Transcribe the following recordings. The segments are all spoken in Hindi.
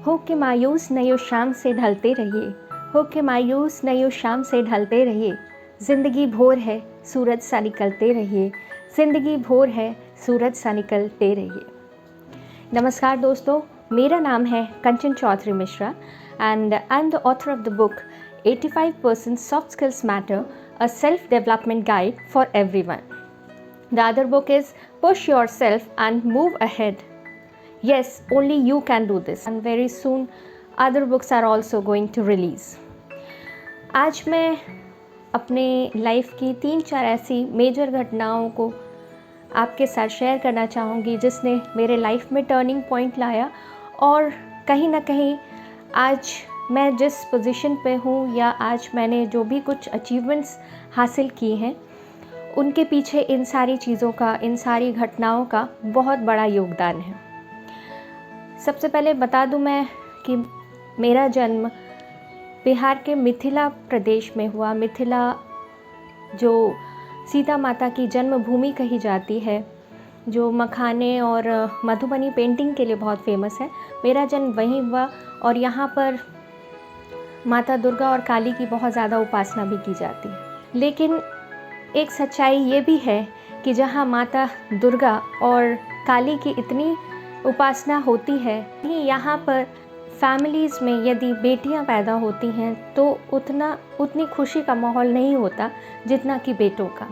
हो के मायूस नयो शाम से ढलते रहिए, हो के मायूस नयो शाम से ढलते रहिए। ज़िंदगी भोर है सूरज सा निकलते रहिए, ज़िंदगी भोर है सूरज सा निकलते रहिए। नमस्कार दोस्तों, मेरा नाम है कंचन Chaudhary Mishra and I'm the author of the book 85% Soft Skills Matter, a self-development guide for everyone. The other book is Push Yourself and Move Ahead. Yes, only you can do this. And very soon other books are also going to release. आज मैं अपने लाइफ की 3-4 ऐसी मेजर घटनाओं को आपके साथ शेयर करना चाहूँगी जिसने मेरे लाइफ में टर्निंग पॉइंट लाया और कहीं ना कहीं आज मैं जिस पोजीशन पे हूँ या आज मैंने जो भी कुछ अचीवमेंट्स हासिल की हैं उनके पीछे इन सारी चीज़ों का, इन सारी घटनाओं का बहुत बड़ा योगदान है। सबसे पहले बता दूँ मैं कि मेरा जन्म बिहार के मिथिला प्रदेश में हुआ। मिथिला जो सीता माता की जन्मभूमि कही जाती है, जो मखाने और मधुबनी पेंटिंग के लिए बहुत फेमस है, मेरा जन्म वहीं हुआ और यहाँ पर माता दुर्गा और काली की बहुत ज़्यादा उपासना भी की जाती है। लेकिन एक सच्चाई ये भी है कि जहाँ माता दुर्गा और काली की इतनी उपासना होती है, यहाँ पर फैमिलीज़ में यदि बेटियाँ पैदा होती हैं तो उतनी खुशी का माहौल नहीं होता जितना कि बेटों का।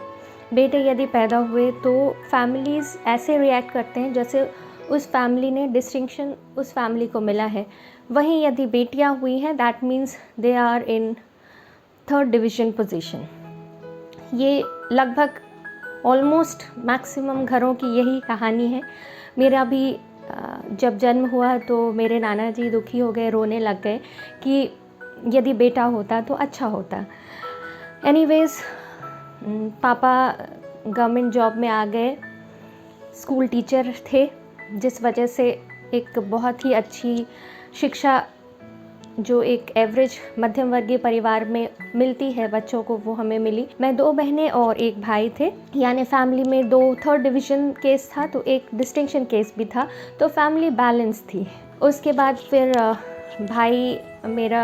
बेटे यदि पैदा हुए तो फैमिलीज़ ऐसे रिएक्ट करते हैं जैसे उस फैमिली ने डिस्टिंक्शन उस फैमिली को मिला है। वहीं यदि बेटियां हुई हैं that means they are in 3rd division position. ये लगभग ऑलमोस्ट मैक्सिमम घरों की यही कहानी है। मेरा भी जब जन्म हुआ तो मेरे नाना जी दुखी हो गए, रोने लग गए कि यदि बेटा होता तो अच्छा होता। एनीवेज़ पापा गवर्नमेंट जॉब में आ गए, स्कूल टीचर थे, जिस वजह से एक बहुत ही अच्छी शिक्षा जो एक एवरेज मध्यम वर्गीय परिवार में मिलती है बच्चों को, वो हमें मिली। मैं 2 बहनें और 1 भाई थे, यानी फैमिली में 2 3rd डिवीज़न केस था तो 1 डिस्टिंक्शन केस भी था, तो फैमिली बैलेंस थी। उसके बाद फिर भाई मेरा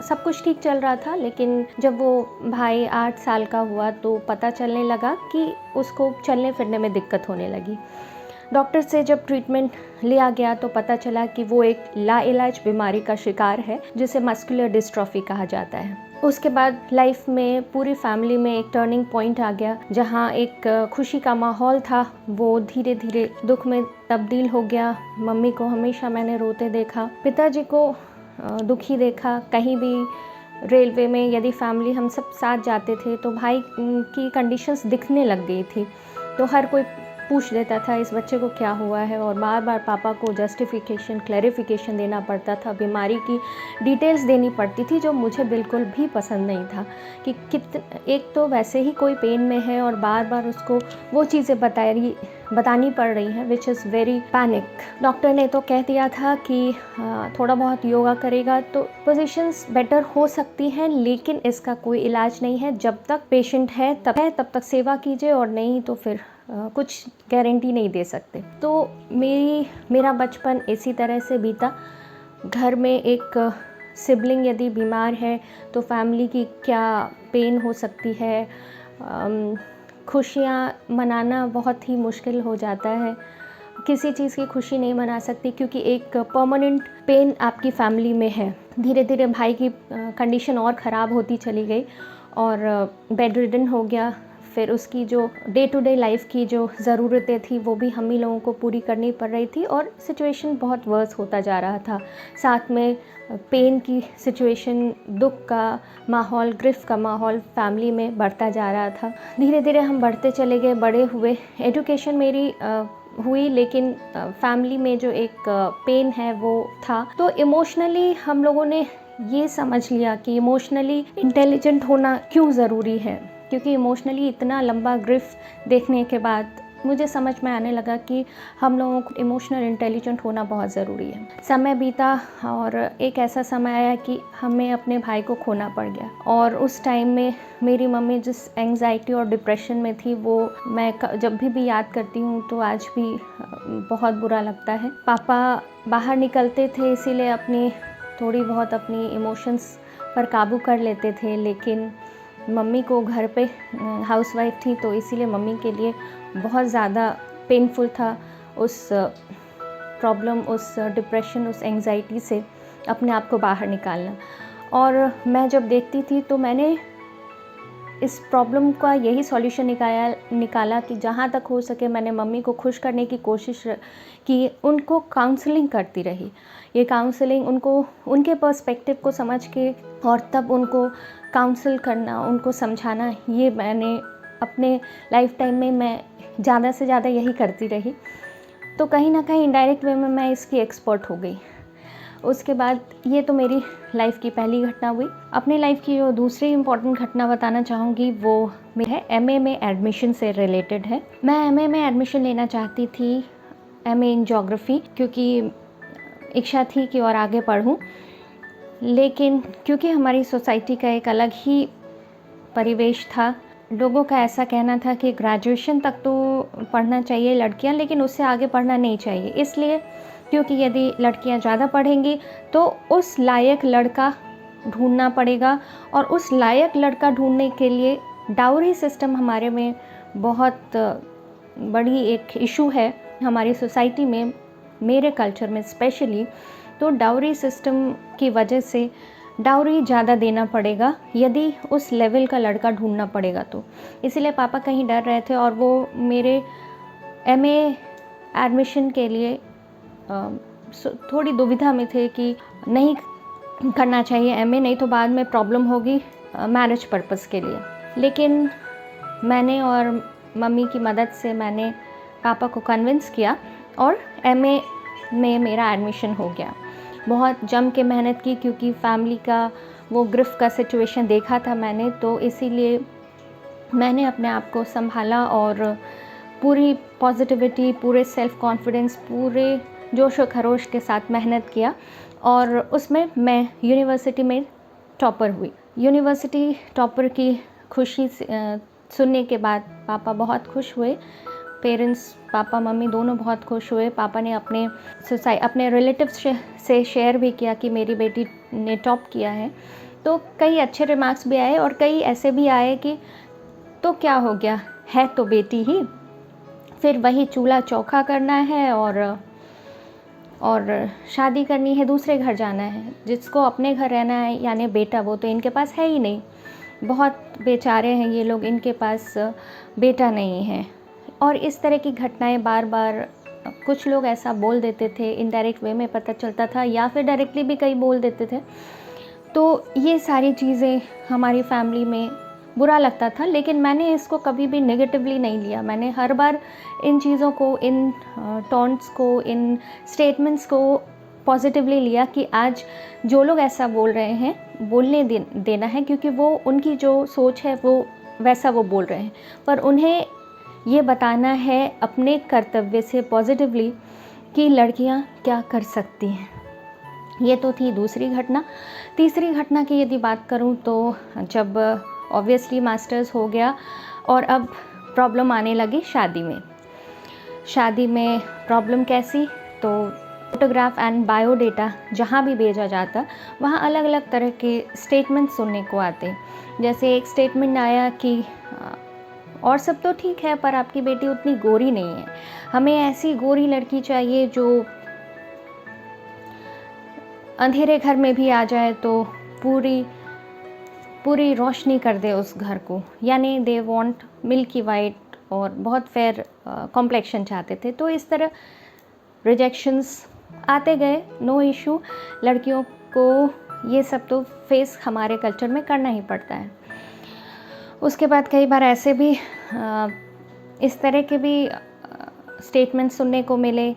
सब कुछ ठीक चल रहा था, लेकिन जब वो भाई 8 साल का हुआ तो पता चलने लगा कि उसको चलने फिरने में दिक्कत होने लगी। डॉक्टर से जब ट्रीटमेंट लिया गया तो पता चला कि वो एक लाइलाज बीमारी का शिकार है जिसे मस्कुलर डिस्ट्रॉफी कहा जाता है। उसके बाद लाइफ में पूरी फैमिली में एक टर्निंग पॉइंट आ गया, जहाँ एक खुशी का माहौल था वो धीरे धीरे दुख में तब्दील हो गया। मम्मी को हमेशा मैंने रोते देखा, पिताजी को दुखी देखा। कहीं भी रेलवे में यदि फैमिली हम सब साथ जाते थे तो भाई की कंडीशंस दिखने लग गई थी, तो हर कोई पूछ लेता था इस बच्चे को क्या हुआ है, और बार बार पापा को जस्टिफिकेशन क्लैरिफिकेशन देना पड़ता था, बीमारी की डिटेल्स देनी पड़ती थी, जो मुझे बिल्कुल भी पसंद नहीं था कि एक तो वैसे ही कोई पेन में है और बार बार उसको वो चीज़ें बतानी पड़ रही हैं, which is very panic. Doctor ने तो कह दिया था कि थोड़ा बहुत योगा करेगा तो पोजीशंस बेटर हो सकती हैं, लेकिन इसका कोई इलाज नहीं है। जब तक पेशेंट है तब तक सेवा कीजिए और नहीं तो फिर कुछ गारंटी नहीं दे सकते। तो मेरा बचपन इसी तरह से बीता। घर में एक सिबलिंग यदि बीमार है तो फैमिली की क्या पेन हो सकती है, खुशियाँ मनाना बहुत ही मुश्किल हो जाता है। किसी चीज़ की खुशी नहीं मना सकती क्योंकि एक परमानेंट पेन आपकी फैमिली में है। धीरे धीरे भाई की कंडीशन और ख़राब होती चली गई और बेड रिडन हो गया। फिर उसकी जो डे टू डे लाइफ की जो ज़रूरतें थी वो भी हम ही लोगों को पूरी करनी पड़ रही थी और सिचुएशन बहुत वर्स होता जा रहा था। साथ में पेन की सिचुएशन, दुख का माहौल, ग्रिफ का माहौल फैमिली में बढ़ता जा रहा था। धीरे धीरे हम बढ़ते चले गए, बड़े हुए, एजुकेशन मेरी हुई, लेकिन फैमिली में जो एक पेन है वो था। तो इमोशनली हम लोगों ने ये समझ लिया कि इमोशनली इंटेलिजेंट होना क्यों ज़रूरी है, क्योंकि इमोशनली इतना लंबा ग्रिफ देखने के बाद मुझे समझ में आने लगा कि हम लोगों को इमोशनल इंटेलिजेंट होना बहुत ज़रूरी है। समय बीता और एक ऐसा समय आया कि हमें अपने भाई को खोना पड़ गया, और उस टाइम में मेरी मम्मी जिस एंग्जाइटी और डिप्रेशन में थी वो मैं जब भी याद करती हूँ तो आज भी बहुत बुरा लगता है। पापा बाहर निकलते थे इसीलिए थोड़ी बहुत अपनी इमोशंस पर काबू कर लेते थे, लेकिन मम्मी को घर पे हाउसवाइफ थी तो इसीलिए मम्मी के लिए बहुत ज़्यादा पेनफुल था उस प्रॉब्लम, उस डिप्रेशन, उस एंग्जाइटी से अपने आप को बाहर निकालना। और मैं जब देखती थी तो मैंने इस प्रॉब्लम का यही सॉल्यूशन निकाला कि जहाँ तक हो सके मैंने मम्मी को खुश करने की कोशिश की, उनको काउंसलिंग करती रही। ये काउंसलिंग उनको उनके पर्सपेक्टिव को समझ के और तब उनको काउंसल करना, उनको समझाना, ये मैंने अपने लाइफ टाइम में मैं ज़्यादा से ज़्यादा यही करती रही। तो कहीं ना कहीं इनडायरेक्ट वे में मैं इसकी एक्सपर्ट हो गई। उसके बाद ये तो मेरी लाइफ की पहली घटना हुई। अपनी लाइफ की जो दूसरी इम्पॉर्टेंट घटना बताना चाहूँगी वो है एमए में एडमिशन से रिलेटेड है। मैं एमए में एडमिशन लेना चाहती थी, एमए इन ज्योग्राफी, क्योंकि इच्छा थी कि और आगे पढ़ूँ, लेकिन क्योंकि हमारी सोसाइटी का एक अलग ही परिवेश था, लोगों का ऐसा कहना था कि ग्रेजुएशन तक तो पढ़ना चाहिए लड़कियां, लेकिन उससे आगे पढ़ना नहीं चाहिए, इसलिए क्योंकि यदि लड़कियां ज़्यादा पढ़ेंगी तो उस लायक लड़का ढूंढना पड़ेगा, और उस लायक लड़का ढूंढने के लिए डाउरी सिस्टम हमारे में बहुत बड़ी एक इशू है हमारी सोसाइटी में, मेरे कल्चर में स्पेशली। तो डाउरी सिस्टम की वजह से डाउरी ज़्यादा देना पड़ेगा यदि उस लेवल का लड़का ढूंढना पड़ेगा, तो इसीलिए पापा कहीं डर रहे थे और वो मेरे एमए एडमिशन के लिए थोड़ी दुविधा में थे कि नहीं करना चाहिए एमए, नहीं तो बाद में प्रॉब्लम होगी मैरिज पर्पस के लिए। लेकिन मैंने और मम्मी की मदद से मैंने पापा को कन्विंस किया और एमए में मेरा एडमिशन हो गया। बहुत जम के मेहनत की, क्योंकि फैमिली का वो गिरफ्त का सिचुएशन देखा था मैंने, तो इसीलिए मैंने अपने आप को संभाला और पूरी पॉजिटिविटी, पूरे सेल्फ कॉन्फिडेंस, पूरे जोश व खरोश के साथ मेहनत किया, और उसमें मैं यूनिवर्सिटी में टॉपर हुई। यूनिवर्सिटी टॉपर की खुशी सुनने के बाद पापा बहुत खुश हुए, पेरेंट्स, पापा मम्मी दोनों बहुत खुश हुए। पापा ने अपने रिलेटिव्स से शेयर भी किया कि मेरी बेटी ने टॉप किया है, तो कई अच्छे रिमार्क्स भी आए और कई ऐसे भी आए कि तो क्या हो गया, है तो बेटी ही, फिर वही चूल्हा चौका करना है और शादी करनी है, दूसरे घर जाना है, जिसको अपने घर रहना है यानी बेटा, वो तो इनके पास है ही नहीं, बहुत बेचारे हैं ये लोग, इनके पास बेटा नहीं है। और इस तरह की घटनाएं बार बार कुछ लोग ऐसा बोल देते थे, इनडायरेक्ट वे में पता चलता था, या फिर डायरेक्टली भी कई बोल देते थे। तो ये सारी चीज़ें हमारी फैमिली में बुरा लगता था, लेकिन मैंने इसको कभी भी नेगेटिवली नहीं लिया। मैंने हर बार इन चीज़ों को, इन टॉन्ट्स को, इन स्टेटमेंट्स को पॉजिटिवली लिया कि आज जो लोग ऐसा बोल रहे हैं बोलने देना है, क्योंकि वो उनकी जो सोच है वो वैसा वो बोल रहे हैं, पर उन्हें ये बताना है अपने कर्तव्य से पॉजिटिवली कि लड़कियां क्या कर सकती हैं। ये तो थी दूसरी घटना। तीसरी घटना की यदि बात करूं तो जब ऑब्वियसली मास्टर्स हो गया और अब प्रॉब्लम आने लगी शादी में। शादी में प्रॉब्लम कैसी, तो फोटोग्राफ एंड बायोडेटा जहाँ भी भेजा जाता वहाँ अलग अलग तरह के स्टेटमेंट सुनने को आते। जैसे एक स्टेटमेंट आया कि और सब तो ठीक है पर आपकी बेटी उतनी गोरी नहीं है, हमें ऐसी गोरी लड़की चाहिए जो अंधेरे घर में भी आ जाए तो पूरी रोशनी कर दे उस घर को, यानी दे वांट मिल्की वाइट और बहुत फेयर कॉम्प्लेक्शन चाहते थे। तो इस तरह रिजेक्शंस आते गए, नो इशू, लड़कियों को ये सब तो फेस हमारे कल्चर में करना ही पड़ता है। उसके बाद कई बार ऐसे भी इस तरह के भी स्टेटमेंट सुनने को मिले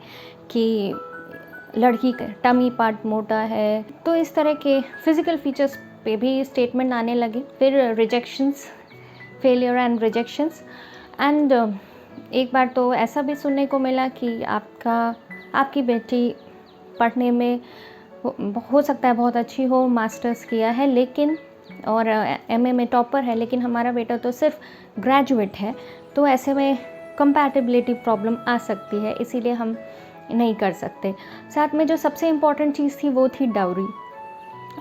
कि लड़की का टमी पार्ट मोटा है, तो इस तरह के फिज़िकल फीचर्स पे भी स्टेटमेंट आने लगे। फिर rejections, failure and rejections, and एक बार तो ऐसा भी सुनने को मिला कि आपकी बेटी पढ़ने में हो सकता है बहुत अच्छी हो, मास्टर्स किया है लेकिन और एमए में टॉपर है, लेकिन हमारा बेटा तो सिर्फ ग्रेजुएट है, तो ऐसे में कंपैटिबिलिटी प्रॉब्लम आ सकती है, इसीलिए हम नहीं कर सकते। साथ में जो सबसे इम्पॉर्टेंट चीज़ थी वो थी डाउरी।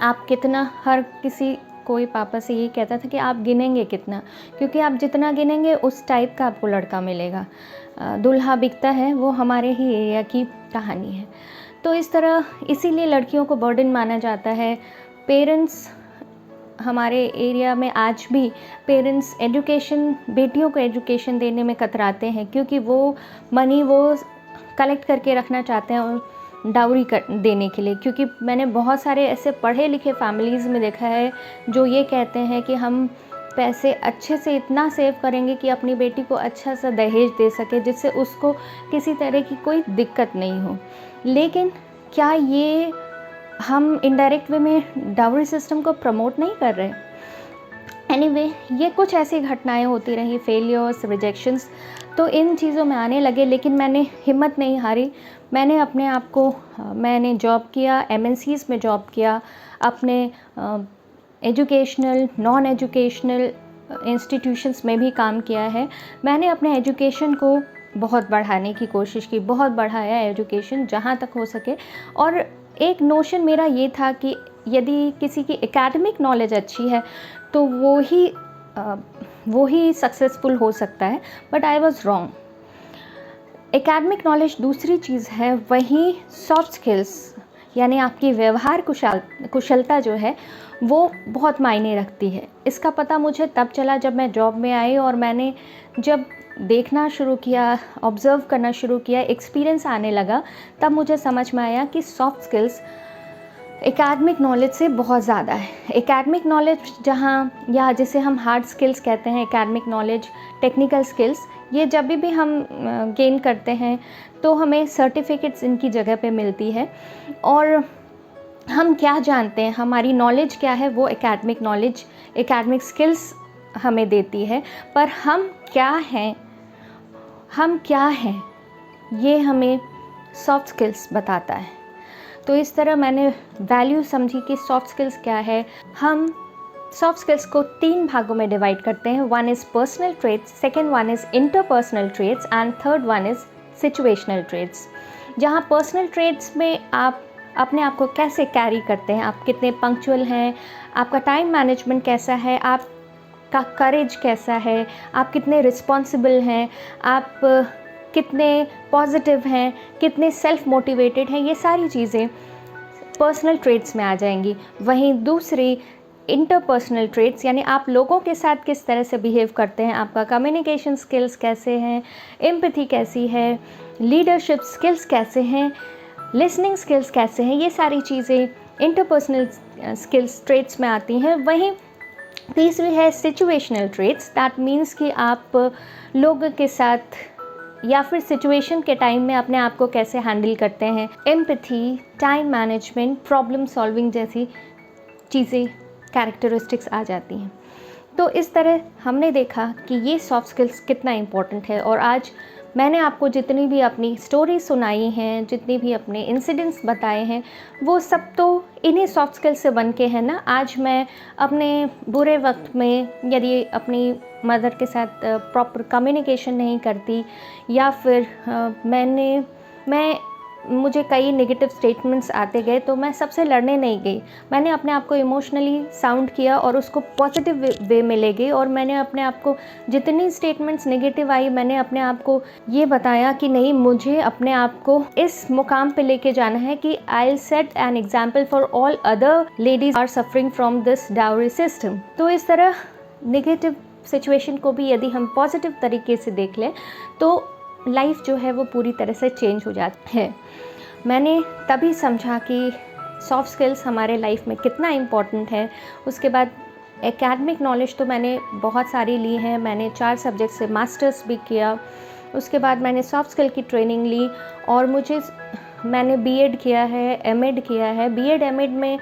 आप कितना, हर किसी कोई पापा से यही कहता था कि आप गिनेंगे कितना, क्योंकि आप जितना गिनेंगे उस टाइप का आपको लड़का मिलेगा। दूल्हा बिकता है, वो हमारे ही एरिया की कहानी है। तो इस तरह इसीलिए लड़कियों को बर्डन माना जाता है। पेरेंट्स, हमारे एरिया में आज भी पेरेंट्स एजुकेशन, बेटियों को एजुकेशन देने में कतराते हैं, क्योंकि वो मनी वो कलेक्ट करके रखना चाहते हैं और डाउरी देने के लिए। क्योंकि मैंने बहुत सारे ऐसे पढ़े लिखे फैमिलीज़ में देखा है जो ये कहते हैं कि हम पैसे अच्छे से इतना सेव करेंगे कि अपनी बेटी को अच्छा सा दहेज दे सके, जिससे उसको किसी तरह की कोई दिक्कत नहीं हो। लेकिन क्या ये हम इनडायरेक्ट वे में डाउरी सिस्टम को प्रमोट नहीं कर रहे? एनीवे, ये कुछ ऐसी घटनाएं होती रही, फेलियर्स, रिजेक्शंस, तो इन चीज़ों में आने लगे। लेकिन मैंने हिम्मत नहीं हारी। मैंने अपने आप को, मैंने जॉब किया, एमएनसीज़ में जॉब किया, अपने एजुकेशनल, नॉन एजुकेशनल इंस्टीट्यूशंस में भी काम किया है। मैंने अपने एजुकेशन को बहुत बढ़ाने की कोशिश की, बहुत बढ़ाया एजुकेशन जहाँ तक हो सके। और एक नोशन मेरा ये था कि यदि किसी की एकेडमिक नॉलेज अच्छी है तो वो ही सक्सेसफुल हो सकता है, but I was wrong. Academic knowledge दूसरी चीज़ है, वहीं सॉफ्ट स्किल्स यानी आपकी व्यवहार कुशलता जो है वो बहुत मायने रखती है। इसका पता मुझे तब चला जब मैं जॉब में आई और मैंने जब देखना शुरू किया, ऑब्ज़र्व करना शुरू किया, एक्सपीरियंस आने लगा, तब मुझे समझ में आया कि सॉफ्ट स्किल्स एकेडमिक नॉलेज से बहुत ज़्यादा है। एकेडमिक नॉलेज जहाँ, या जिसे हम हार्ड स्किल्स कहते हैं, एकेडमिक नॉलेज, टेक्निकल स्किल्स, ये जब भी हम गेन करते हैं तो हमें सर्टिफिकेट्स इनकी जगह पे मिलती है। और हम क्या जानते हैं, हमारी नॉलेज क्या है, वो एकेडमिक नॉलेज, एकेडमिक स्किल्स हमें देती है। पर हम क्या हैं ये हमें सॉफ्ट स्किल्स बताता है। तो इस तरह मैंने वैल्यू समझी कि सॉफ्ट स्किल्स क्या है। हम सॉफ्ट स्किल्स को 3 भागों में डिवाइड करते हैं। One is personal traits, second one is interpersonal traits and third one is situational traits. जहाँ पर्सनल ट्रेट्स में आप अपने आप को कैसे कैरी करते हैं, आप कितने पंक्चुअल हैं, आपका टाइम मैनेजमेंट कैसा है, आपका करेज कैसा है, आप कितने रिस्पॉन्सिबल हैं, आप कितने पॉजिटिव हैं, कितने सेल्फ मोटिवेटेड हैं, ये सारी चीज़ें पर्सनल ट्रेट्स में आ जाएंगी। वहीं दूसरी इंटरपर्सनल ट्रेट्स यानी आप लोगों के साथ किस तरह से बिहेव करते हैं, आपका कम्युनिकेशन स्किल्स कैसे हैं, एम्पैथी कैसी है, लीडरशिप स्किल्स कैसे हैं, लिसनिंग स्किल्स कैसे हैं, ये सारी चीज़ें इंटरपर्सनल स्किल्स ट्रेट्स में आती हैं। वहीं तीसरी है सिचुएशनल ट्रेट्स, दैट मीन्स कि आप लोगों के साथ या फिर सिचुएशन के टाइम में अपने आप को कैसे हैंडल करते हैं। Empathy, time management, problem solving जैसी चीज़ें, कैरेक्टरिस्टिक्स आ जाती हैं। तो इस तरह हमने देखा कि ये सॉफ्ट स्किल्स कितना इम्पोर्टेंट है। और आज मैंने आपको जितनी भी अपनी स्टोरी सुनाई हैं, जितनी भी अपने इंसिडेंट्स बताए हैं, वो सब तो इन्हीं सॉफ्ट स्किल्स से बन के हैं ना। आज मैं अपने बुरे वक्त में यदि अपनी मदर के साथ प्रॉपर कम्युनिकेशन नहीं करती, या फिर मुझे कई नेगेटिव स्टेटमेंट्स आते गए, तो मैं सबसे लड़ने नहीं गई। मैंने अपने आप को इमोशनली साउंड किया और उसको पॉजिटिव वे में ले गई। और मैंने अपने आप को, जितनी स्टेटमेंट्स नेगेटिव आई, मैंने अपने आप को ये बताया कि नहीं, मुझे अपने आप को इस मुकाम पे लेके जाना है कि I will set an example for all other ladies are suffering from this dowry system. तो इस तरह नेगेटिव सिचुएशन को भी यदि हम पॉजिटिव तरीके से देख लें तो लाइफ जो है वो पूरी तरह से चेंज हो जाती है। मैंने तभी समझा कि सॉफ्ट स्किल्स हमारे लाइफ में कितना इम्पॉर्टेंट है। उसके बाद एकेडमिक नॉलेज तो मैंने बहुत सारी ली है, मैंने 4 सब्जेक्ट से मास्टर्स भी किया। उसके बाद मैंने सॉफ्ट स्किल की ट्रेनिंग ली और मैंने बीएड किया है, एमएड किया है। बीएड एमएड में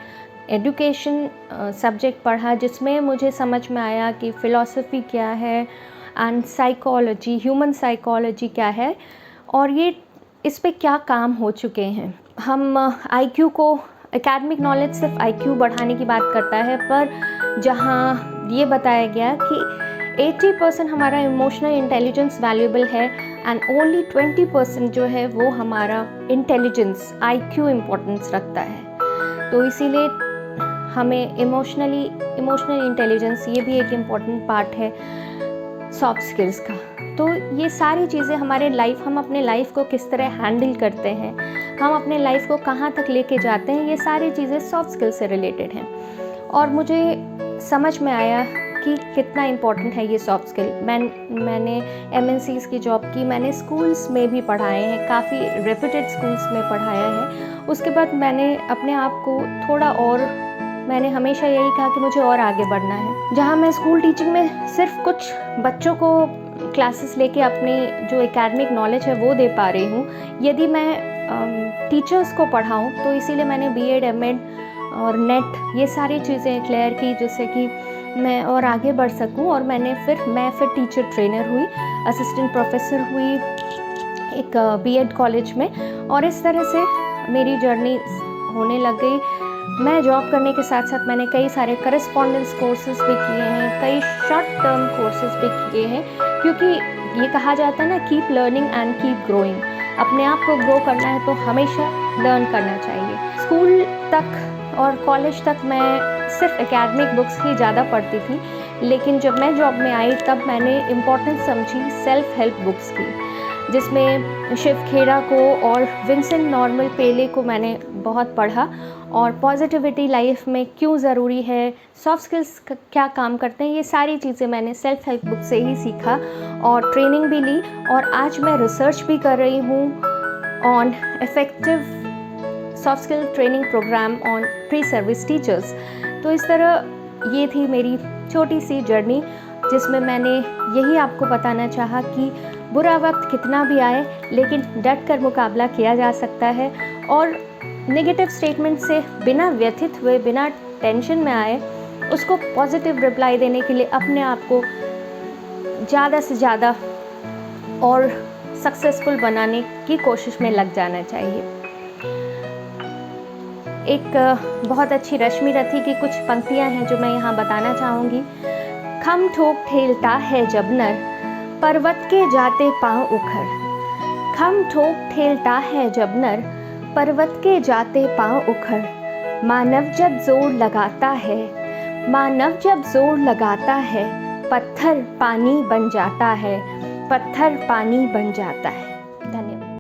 एजुकेशन सब्जेक्ट पढ़ा, जिसमें मुझे समझ में आया कि फ़िलॉसफी क्या है, एंड साइकोलॉजी, ह्यूमन साइकोलॉजी क्या है और ये इस पे क्या काम हो चुके हैं। हम आईक्यू को, एकेडमिक नॉलेज सिर्फ आईक्यू बढ़ाने की बात करता है, पर जहाँ ये बताया गया कि 80% हमारा इमोशनल इंटेलिजेंस वैल्यूएबल है एंड ओनली 20% जो है वो हमारा इंटेलिजेंस, आईक्यू इम्पोर्टेंस रखता है। तो इसीलिए हमें इमोशनल इंटेलिजेंस ये भी एक इम्पॉर्टेंट पार्ट है सॉफ्ट स्किल्स का। तो ये सारी चीज़ें हमारे हम अपने लाइफ को किस तरह हैंडल करते हैं, हम अपने लाइफ को कहाँ तक लेके जाते हैं, ये सारी चीज़ें सॉफ्ट स्किल से रिलेटेड हैं। और मुझे समझ में आया कि कितना इम्पोर्टेंट है ये सॉफ्ट स्किल। मैंने MNCs की जॉब की, मैंने स्कूल्स में भी पढ़ाए हैं, काफ़ी रेप्यूटेड स्कूल्स में पढ़ाया है। उसके बाद मैंने अपने आप को थोड़ा और, मैंने हमेशा यही कहा कि मुझे और आगे बढ़ना है। जहाँ मैं स्कूल टीचिंग में सिर्फ कुछ बच्चों को क्लासेस लेके अपनी जो एकेडमिक नॉलेज है वो दे पा रही हूँ, यदि मैं टीचर्स को पढ़ाऊँ तो इसीलिए मैंने BEd, MAd और नेट ये सारी चीज़ें क्लियर की जिससे कि मैं और आगे बढ़ सकूं। और मैं फिर टीचर ट्रेनर हुई, असिस्टेंट प्रोफेसर हुई एक BEd कॉलेज में, और इस तरह से मेरी जर्नी होने लग गई। मैं जॉब करने के साथ साथ मैंने कई सारे करस्पॉन्डेंस कोर्सेज भी किए हैं, कई शॉर्ट टर्म कोर्सेज भी किए हैं, क्योंकि ये कहा जाता है ना, keep learning and keep growing. अपने आप को ग्रो करना है तो हमेशा लर्न करना चाहिए। स्कूल तक और कॉलेज तक मैं सिर्फ एकेडमिक बुक्स ही ज़्यादा पढ़ती थी, लेकिन जब मैं जॉब में आई तब मैंने इम्पोर्टेंस समझी सेल्फ हेल्प बुक्स की, जिसमें शिव खेरा को और विंसेंट नॉर्मल पेले को मैंने बहुत पढ़ा, और पॉजिटिविटी लाइफ में क्यों ज़रूरी है, सॉफ्ट स्किल्स क्या काम करते हैं, ये सारी चीज़ें मैंने सेल्फ हेल्प बुक से ही सीखा और ट्रेनिंग भी ली। और आज मैं रिसर्च भी कर रही हूँ on effective soft skill training programme on pre service teachers. तो इस तरह ये थी मेरी छोटी सी जर्नी, जिसमें मैंने यही आपको बताना चाहा कि बुरा वक्त कितना भी आए लेकिन डट कर मुकाबला किया जा सकता है, और नेगेटिव स्टेटमेंट से बिना व्यथित हुए, बिना टेंशन में आए, उसको पॉजिटिव रिप्लाई देने के लिए अपने आप को ज़्यादा से ज़्यादा और सक्सेसफुल बनाने की कोशिश में लग जाना चाहिए। एक बहुत अच्छी रश्मि रथी की कुछ पंक्तियां हैं जो मैं यहाँ बताना चाहूँगी। खम ठोक ठेलता है जब नर, पर्वत के जाते पांव उखड़। खम ठोक ठेलता है जब नर, पर्वत के जाते पांव उखड़। मानव जब जोर लगाता है, मानव जब जोर लगाता है, पत्थर पानी बन जाता है, पत्थर पानी बन जाता है।